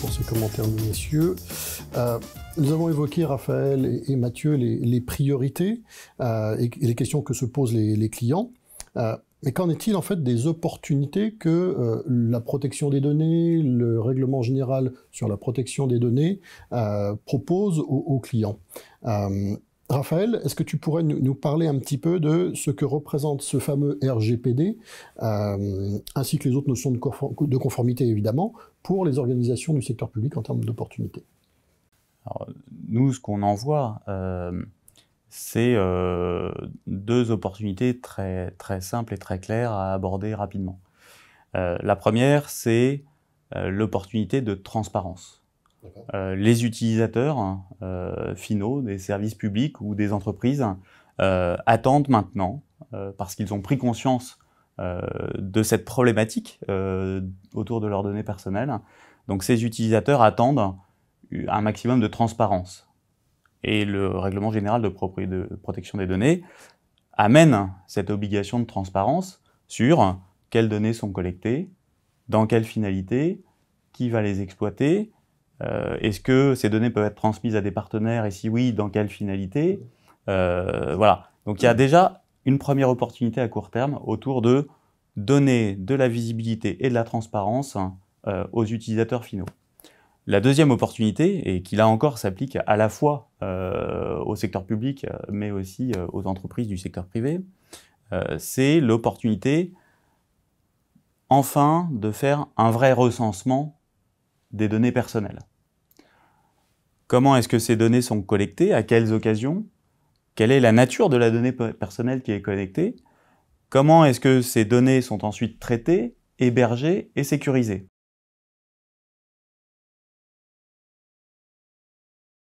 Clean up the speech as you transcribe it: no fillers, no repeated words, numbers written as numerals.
pour ces commentaires minutieux. Nous avons évoqué, Raphaël et Mathieu, les priorités et les questions que se posent les clients. Mais qu'en est-il en fait des opportunités que la protection des données, le règlement général sur la protection des données propose aux clients? Raphaël, est-ce que tu pourrais nous parler un petit peu de ce que représente ce fameux RGPD, ainsi que les autres notions de conformité évidemment, pour les organisations du secteur public en termes d'opportunités? Nous, ce qu'on en voit, c'est deux opportunités très simples et très claires à aborder rapidement. La première, c'est l'opportunité de transparence. Les utilisateurs finaux des services publics ou des entreprises attendent maintenant, parce qu'ils ont pris conscience de cette problématique autour de leurs données personnelles, donc ces utilisateurs attendent un maximum de transparence. Et le règlement général de protection des données amène cette obligation de transparence sur quelles données sont collectées, dans quelle finalité, qui va les exploiter, est-ce que ces données peuvent être transmises à des partenaires et si oui, dans quelle finalité, voilà. Donc il y a déjà une première opportunité à court terme autour de donner de la visibilité et de la transparence aux utilisateurs finaux. La deuxième opportunité, et qui là encore s'applique à la fois au secteur public, mais aussi aux entreprises du secteur privé, c'est l'opportunité enfin de faire un vrai recensement des données personnelles. Comment est-ce que ces données sont collectées? À quelles occasions? Quelle est la nature de la donnée personnelle qui est collectée? Comment est-ce que ces données sont ensuite traitées, hébergées et sécurisées?